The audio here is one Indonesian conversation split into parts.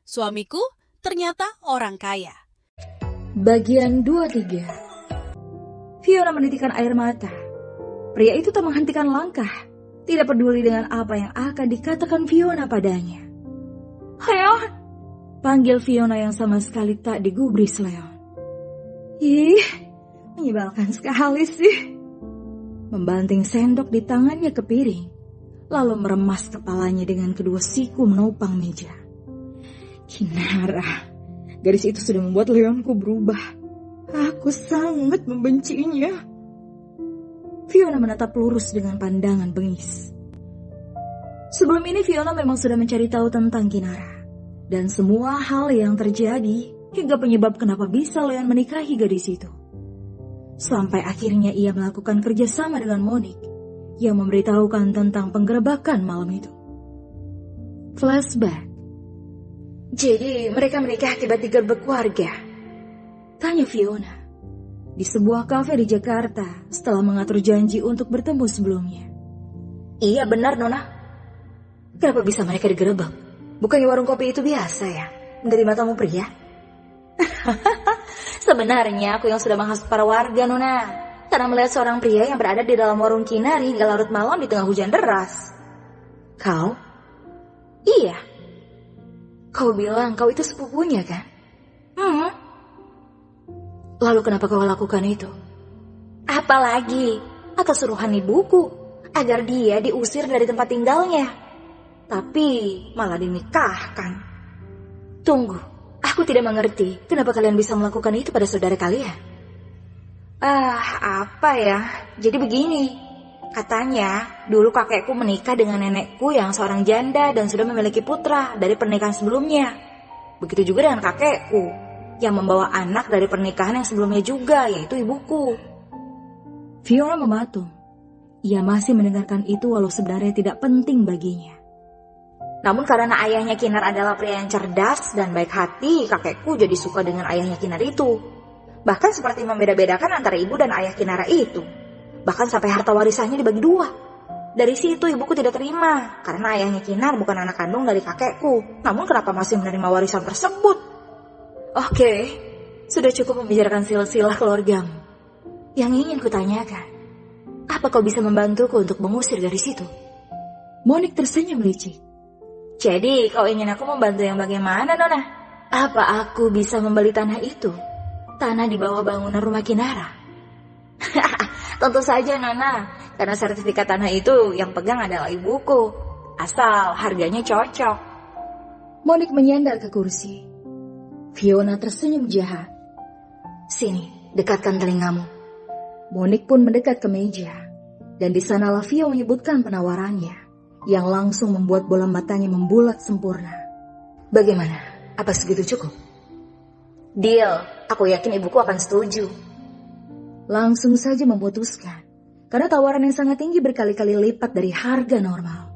Suamiku ternyata orang kaya. Bagian 23. Fiona menitikkan air mata. Pria itu tak menghentikan langkah, tidak peduli dengan apa yang akan dikatakan Fiona padanya. "Leon!" panggil Fiona yang sama sekali tak digubris Leon. "Ih, menyebalkan sekali sih." Membanting sendok di tangannya ke piring, lalu meremas kepalanya dengan kedua siku menopang meja. "Kinara, gadis itu sudah membuat Leonku berubah. Aku sangat membencinya." Fiona menatap lurus dengan pandangan bengis. Sebelum ini Fiona memang sudah mencari tahu tentang Kinara dan semua hal yang terjadi hingga penyebab kenapa bisa Leon menikahi gadis itu. Sampai akhirnya ia melakukan kerjasama dengan Monique yang memberitahukan tentang penggerebekan malam itu. Flashback. "Jadi mereka menikah akibat digerebek warga?" tanya Fiona. Di sebuah kafe di Jakarta setelah mengatur janji untuk bertemu sebelumnya. "Iya benar Nona. Kenapa bisa mereka digerebek? Bukannya warung kopi itu biasa ya, menerima tamu pria?" "Sebenarnya aku yang sudah menghasut para warga Nona, karena melihat seorang pria yang berada di dalam warung Kinar hingga larut malam di tengah hujan deras." "Kau?" "Iya. Kau bilang kau itu sepupunya kan?" "Lalu kenapa kau lakukan itu?" "Apalagi atas suruhan ibuku agar dia diusir dari tempat tinggalnya. Tapi malah dinikahkan." "Tunggu, aku tidak mengerti kenapa kalian bisa melakukan itu pada saudara kalian." Apa ya? Jadi begini. Katanya, dulu kakekku menikah dengan nenekku yang seorang janda dan sudah memiliki putra dari pernikahan sebelumnya. Begitu juga dengan kakekku, yang membawa anak dari pernikahan yang sebelumnya juga, yaitu ibuku. Fiona mematung. Ia masih mendengarkan itu walau sebenarnya tidak penting baginya. Namun karena ayahnya Kinar adalah pria yang cerdas dan baik hati, kakekku jadi suka dengan ayahnya Kinar itu. Bahkan seperti membeda-bedakan antara ibu dan ayah Kinara itu. Bahkan sampai harta warisannya dibagi dua. Dari situ ibuku tidak terima, karena ayahnya Kinar bukan anak kandung dari kakekku. Namun kenapa masih menerima warisan tersebut? Oke, sudah cukup membicarakan silsilah keluargamu. Yang ingin kutanyakan, apa kau bisa membantuku untuk mengusir dari situ?" Monique tersenyum licik. "Jadi kau ingin aku membantu yang bagaimana Nona? Apa aku bisa membeli tanah itu? Tanah di bawah bangunan rumah Kinara?" "Tentu saja Nona, karena sertifikat tanah itu yang pegang adalah ibuku. Asal harganya cocok." Monique menyandar ke kursi. Fiona tersenyum jahat. "Sini, dekatkan telingamu." Monique pun mendekat ke meja. Dan di sanalah Fiona menyebutkan penawarannya, yang langsung membuat bola matanya membulat sempurna. "Bagaimana? Apa segitu cukup?" "Deal, aku yakin ibuku akan setuju." Langsung saja memutuskan, karena tawaran yang sangat tinggi berkali-kali lipat dari harga normal.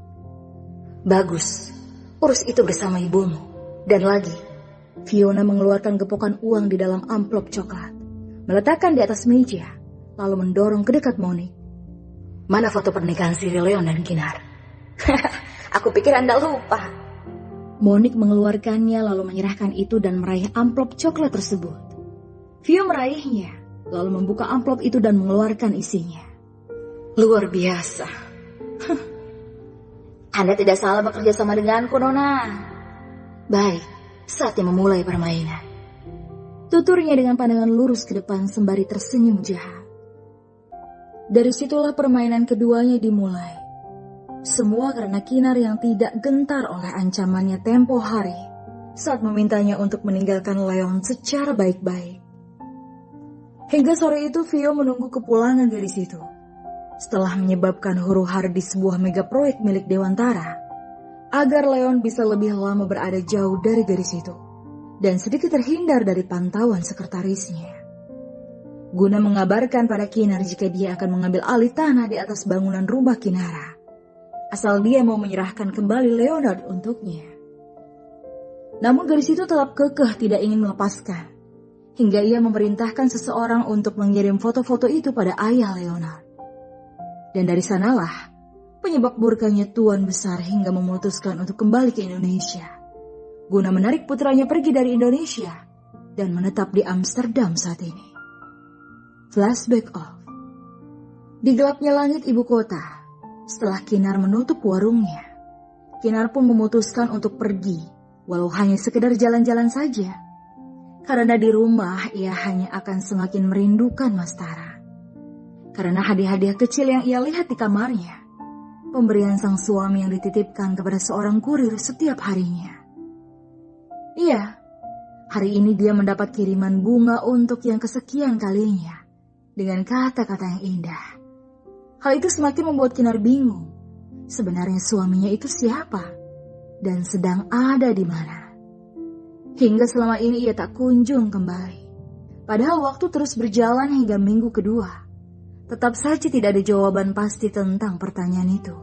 "Bagus, urus itu bersama ibumu." Dan lagi, Fiona mengeluarkan gepokan uang di dalam amplop coklat, meletakkan di atas meja, lalu mendorong ke dekat Monique. "Mana foto pernikahan Siri Leon dan Kinar?" "Aku pikir Anda lupa." Monique mengeluarkannya lalu menyerahkan itu dan meraih amplop coklat tersebut. Fiona meraihnya, lalu membuka amplop itu dan mengeluarkan isinya. "Luar biasa." "Anda tidak salah bekerja sama denganku, Nona." "Baik, saatnya memulai permainan." Tuturnya dengan pandangan lurus ke depan sembari tersenyum jahat. Dari situlah permainan keduanya dimulai. Semua karena Kinar yang tidak gentar oleh ancamannya tempo hari saat memintanya untuk meninggalkan Leon secara baik-baik. Hingga sore itu Vio menunggu kepulangan dari situ. Setelah menyebabkan huru-hara di sebuah mega proyek milik Dewantara, agar Leon bisa lebih lama berada jauh dari garis itu, dan sedikit terhindar dari pantauan sekretarisnya. Guna mengabarkan pada Kinar jika dia akan mengambil alih tanah di atas bangunan rumah Kinara, asal dia mau menyerahkan kembali Leonard untuknya. Namun garis itu tetap kekeh tidak ingin melepaskan, hingga ia memerintahkan seseorang untuk mengirim foto-foto itu pada ayah Leonard. Dan dari sanalah penyebab murkanya Tuan Besar hingga memutuskan untuk kembali ke Indonesia, guna menarik putranya pergi dari Indonesia dan menetap di Amsterdam saat ini. Flashback off. Di gelapnya langit ibu kota, setelah Kinar menutup warungnya, Kinar pun memutuskan untuk pergi, walau hanya sekedar jalan-jalan saja. Karena di rumah ia hanya akan semakin merindukan Mas Tara. Karena hadiah-hadiah kecil yang ia lihat di kamarnya, pemberian sang suami yang dititipkan kepada seorang kurir setiap harinya. Iya, hari ini dia mendapat kiriman bunga untuk yang kesekian kalinya, dengan kata-kata yang indah. Hal itu semakin membuat Kinar bingung. Sebenarnya suaminya itu siapa? Dan sedang ada di mana? Hingga selama ini ia tak kunjung kembali. Padahal waktu terus berjalan hingga minggu kedua. Tetap saja tidak ada jawaban pasti tentang pertanyaan itu.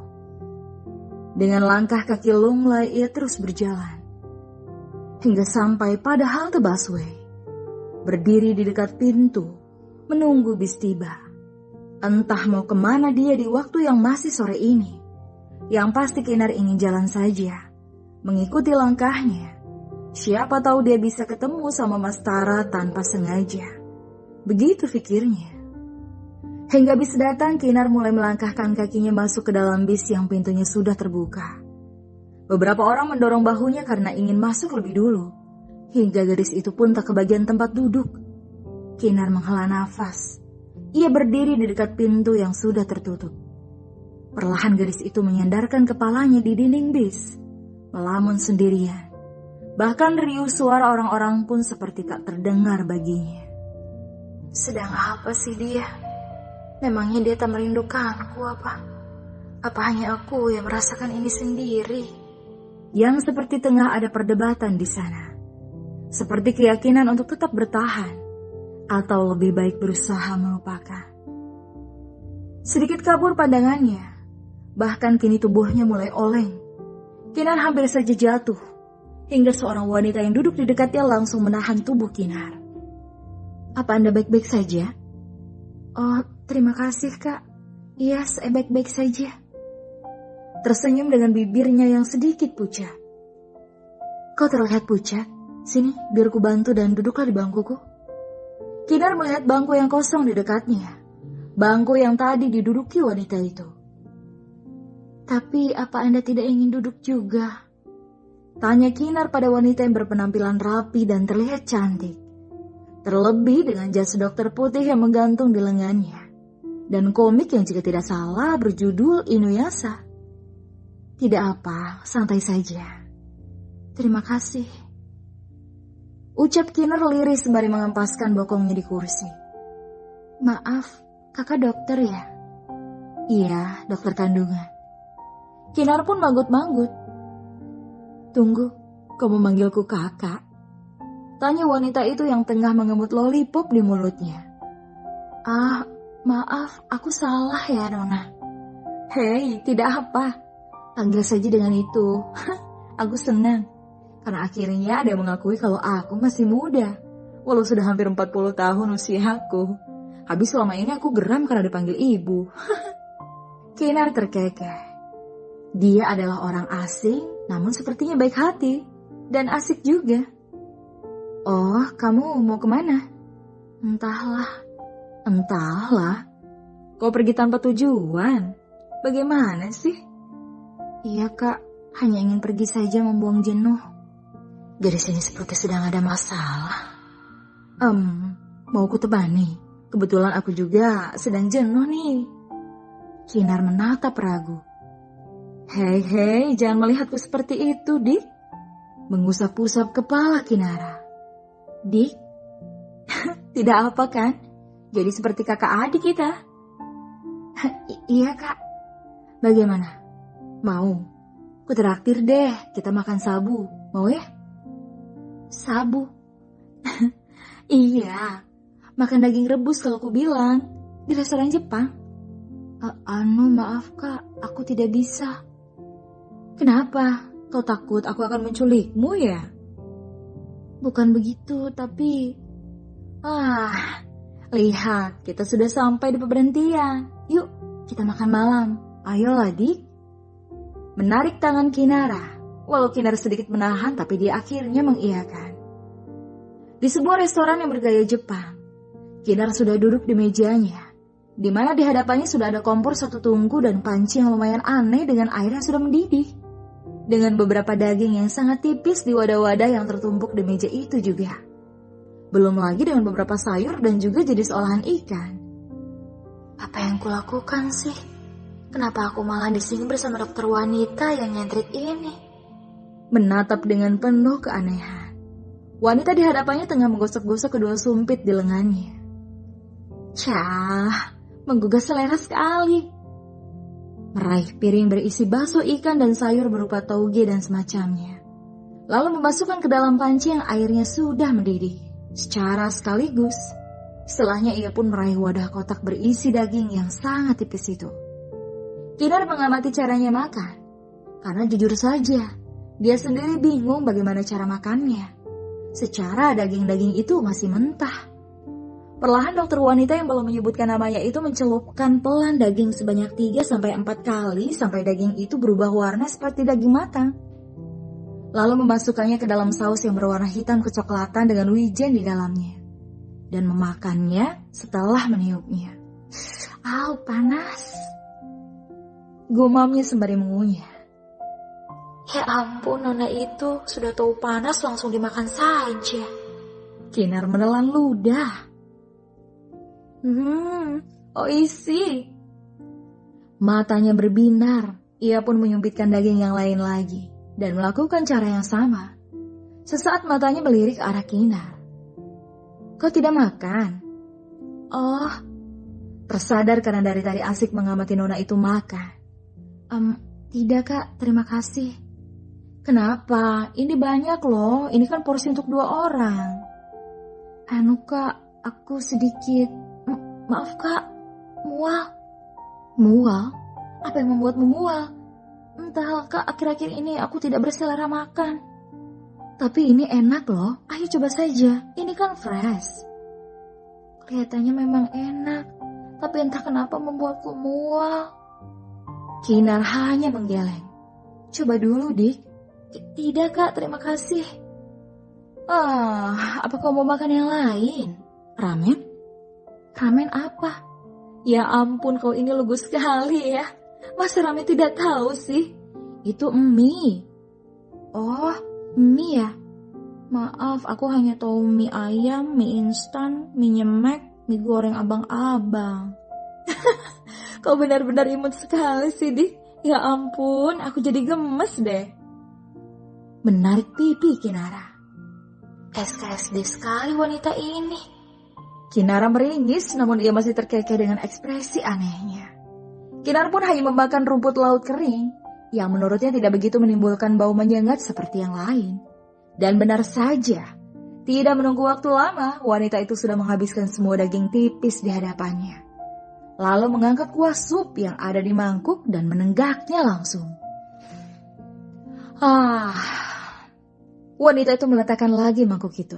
Dengan langkah kaki lunglai ia terus berjalan. Hingga sampai pada halte busway. Berdiri di dekat pintu, menunggu bis tiba. Entah mau kemana dia di waktu yang masih sore ini. Yang pasti Kinar ingin jalan saja, mengikuti langkahnya. Siapa tahu dia bisa ketemu sama Mas Tara tanpa sengaja. Begitu pikirnya. Hingga bis datang, Kinar mulai melangkahkan kakinya masuk ke dalam bis yang pintunya sudah terbuka. Beberapa orang mendorong bahunya karena ingin masuk lebih dulu. Hingga gadis itu pun tak kebagian tempat duduk. Kinar menghela nafas. Ia berdiri di dekat pintu yang sudah tertutup. Perlahan gadis itu menyandarkan kepalanya di dinding bis, melamun sendirian. Bahkan riuh suara orang-orang pun seperti tak terdengar baginya. Sedang apa sih dia? Memangnya dia tak merindukanku apa? Apa hanya aku yang merasakan ini sendiri? Yang seperti tengah ada perdebatan di sana. Seperti keyakinan untuk tetap bertahan. Atau lebih baik berusaha melupakan. Sedikit kabur pandangannya, bahkan kini tubuhnya mulai oleng. Kinar hampir saja jatuh, hingga seorang wanita yang duduk di dekatnya langsung menahan tubuh Kinar. Apa Anda baik-baik saja? Oh, terima kasih Kak. Iya, saya baik-baik saja. Tersenyum dengan bibirnya yang sedikit pucat. Kau terlihat pucat. Sini, biar ku bantu dan duduklah di bangkuku. Kinar melihat bangku yang kosong di dekatnya. Bangku yang tadi diduduki wanita itu. Tapi apa Anda tidak ingin duduk juga? Tanya Kinar pada wanita yang berpenampilan rapi dan terlihat cantik. Terlebih dengan jas dokter putih yang menggantung di lengannya. Dan komik yang jika tidak salah berjudul Inuyasha. Tidak apa, santai saja. Terima kasih. Ucap Kinar lirih sembari mengempaskan bokongnya di kursi. Maaf, kakak dokter ya? Iya, dokter kandungan. Kinar pun manggut-manggut. Tunggu, kau memanggilku kakak? Tanya wanita itu yang tengah mengemut lollipop di mulutnya. Ah, maaf, aku salah ya Nona. Hei, tidak apa. Panggil saja dengan itu. Aku senang. Karena akhirnya ada yang mengakui kalau aku masih muda. Walau sudah hampir 40 tahun usiaku. Habis selama ini aku geram karena dipanggil ibu. Kinar terkekeh. Dia adalah orang asing, namun sepertinya baik hati. Dan asik juga. Oh, kamu mau kemana? Entahlah. Entahlah? Kau pergi tanpa tujuan? Bagaimana sih? Iya kak, hanya ingin pergi saja membuang jenuh. Gadis ini seperti sedang ada masalah. Mau ku temani? Kebetulan aku juga sedang jenuh nih. Kinar menatap ragu. Hei, jangan melihatku seperti itu, Dik. Mengusap-usap kepala Kinara. Dik? Tidak apa kan? Jadi seperti kakak adik kita. Iya kak. Bagaimana? Mau? Ku traktir deh, kita makan sabu. Mau ya? Sabu? Iya, makan daging rebus kalau ku bilang. Di restoran Jepang. Maaf kak, aku tidak bisa. Kenapa? Kau takut aku akan menculikmu ya? Bukan begitu, tapi... lihat, kita sudah sampai di pemberhentian. Yuk, kita makan malam. Ayolah, Dik. Menarik tangan Kinara, Walau Kinar sedikit menahan, tapi dia akhirnya mengiyakan. Di sebuah restoran yang bergaya Jepang, Kinar sudah duduk di mejanya, di mana di hadapannya sudah ada kompor satu tungku dan panci yang lumayan aneh dengan air yang sudah mendidih. Dengan beberapa daging yang sangat tipis di wadah-wadah yang tertumpuk di meja itu juga. Belum lagi dengan beberapa sayur dan juga jenis olahan ikan. Apa yang kulakukan sih? Kenapa aku malah di sini bersama dokter wanita yang nyentrik ini? Menatap dengan penuh keanehan. Wanita di hadapannya tengah menggosok-gosok kedua sumpit di lengannya. Cah, menggugah selera sekali. Meraih piring berisi bakso ikan dan sayur berupa tauge dan semacamnya. Lalu memasukkan ke dalam panci yang airnya sudah mendidih. Secara sekaligus, setelahnya ia pun meraih wadah kotak berisi daging yang sangat tipis itu. Kinar mengamati caranya makan, karena jujur saja, dia sendiri bingung bagaimana cara makannya. Secara daging-daging itu masih mentah. Perlahan dokter wanita yang belum menyebutkan namanya itu mencelupkan pelan daging sebanyak 3-4 kali sampai daging itu berubah warna seperti daging matang. Lalu memasukkannya ke dalam saus yang berwarna hitam kecoklatan dengan wijen di dalamnya. Dan memakannya setelah meniupnya. Au, panas. Gumamnya sembari mengunyah. Ya ampun, nona itu sudah tahu panas langsung dimakan saja. Kinar menelan ludah. Oishi. Matanya berbinar, ia pun menyumpitkan daging yang lain lagi dan melakukan cara yang sama. Sesaat matanya melirik ke arah Kinar. Kau tidak makan? Oh, tersadar karena dari tadi asik mengamati nona itu makan. Tidak kak, terima kasih. Kenapa? Ini banyak loh, ini kan porsi untuk 2 orang. Anu kak, aku sedikit, maaf kak, mual. Mual? Apa yang membuatmu mual? Entah kak, akhir-akhir ini aku tidak berselera makan. Tapi ini enak loh, ayo coba saja, ini kan fresh. Kelihatannya memang enak, tapi entah kenapa membuatku mual. Kinar hanya menggeleng. Coba dulu, Dik. Tidak, Kak. Terima kasih. Apa kau mau makan yang lain? Ramen? Ramen apa? Ya ampun, kau ini lugu sekali ya. Masa ramen tidak tahu sih? Itu mie. Oh, mie ya? Maaf, aku hanya tahu mie ayam, mie instan, mie nyemek, mie goreng abang-abang. Kau benar-benar imut sekali sih, Dik. Ya ampun, aku jadi gemes deh. Menarik pipi Kinara. SKSD sekali wanita ini. Kinara meringis, namun ia masih terkekeh dengan ekspresi anehnya. Kinar pun hanya memakan rumput laut kering, yang menurutnya tidak begitu menimbulkan bau menyengat seperti yang lain. Dan benar saja, tidak menunggu waktu lama, wanita itu sudah menghabiskan semua daging tipis di hadapannya. Lalu mengangkat kuah sup yang ada di mangkuk dan menenggaknya langsung. Wanita itu meletakkan lagi mangkuk itu.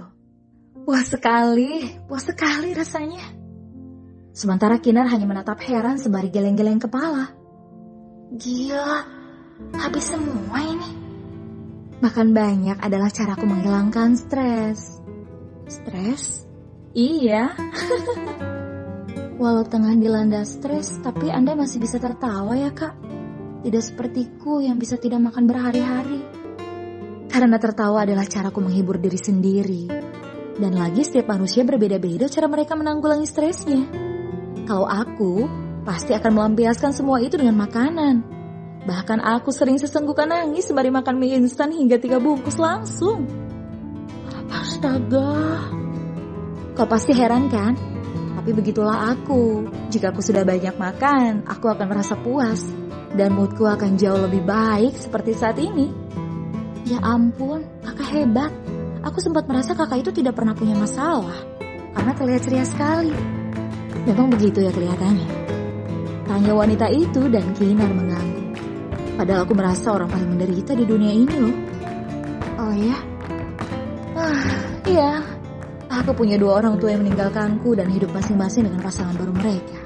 Puas sekali rasanya. Sementara Kinar hanya menatap heran sembari geleng-geleng kepala. Gila, habis semua ini. Makan banyak adalah caraku menghilangkan stres. Stres? Iya. Walau tengah dilanda stres, tapi Anda masih bisa tertawa ya kak. Tidak sepertiku yang bisa tidak makan berhari-hari. Karena tertawa adalah caraku menghibur diri sendiri. Dan lagi setiap manusia berbeda-beda cara mereka menanggulangi stresnya. Kalau aku, pasti akan melampiaskan semua itu dengan makanan. Bahkan aku sering sesenggukan nangis sembari makan mie instan hingga 3 bungkus langsung. Astaga. Kau pasti heran kan? Tapi begitulah aku. Jika aku sudah banyak makan, aku akan merasa puas. Dan moodku akan jauh lebih baik seperti saat ini. Ya ampun, kakak hebat. Aku sempat merasa kakak itu tidak pernah punya masalah. Karena terlihat ceria sekali. Memang begitu ya kelihatannya. Tanya wanita itu dan Kinar mengangguk. Padahal aku merasa orang paling menderita di dunia ini loh. Oh ya? Iya. Aku punya 2 orang tua yang meninggalkanku dan hidup masing-masing dengan pasangan baru mereka.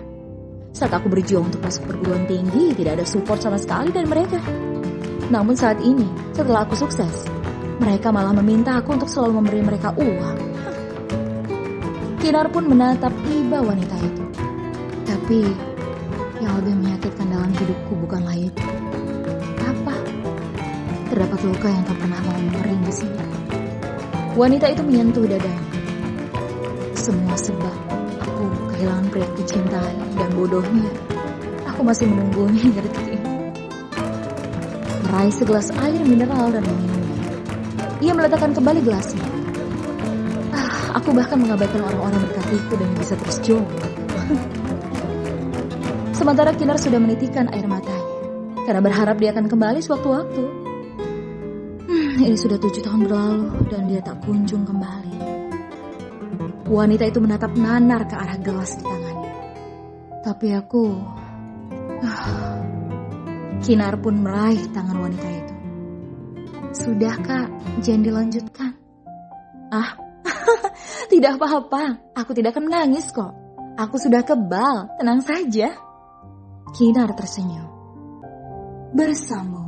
Saat aku berjuang untuk masuk perguruan tinggi, tidak ada support sama sekali dari mereka. Namun saat ini, setelah aku sukses, mereka malah meminta aku untuk selalu memberi mereka uang. Kinar pun menatap iba wanita itu. Tapi, yang lebih menyakitkan dalam hidupku bukanlah itu. Apa? Terdapat luka yang tak pernah mau mengering di sini. Wanita itu menyentuh dadanya. Semua sebab aku kehilangan pria ku cintai, dan bodohnya aku masih menunggunya hingga detik ini. Meraih segelas air mineral dan meminumnya. Ia meletakkan kembali gelasnya. Aku bahkan mengabaikan orang-orang mendekatiku demi bisa terus jomblo. Sementara Kinar sudah menitikan air matanya karena berharap dia akan kembali sewaktu-waktu. Ini sudah 7 tahun berlalu dan dia tak kunjung kembali. Wanita itu menatap nanar ke arah gelas di tangannya. Tapi aku... Kinar pun meraih tangan wanita itu. Sudah kak, jangan dilanjutkan. Tidak apa-apa, aku tidak akan menangis kok. Aku sudah kebal, tenang saja. Kinar tersenyum. Bersambung.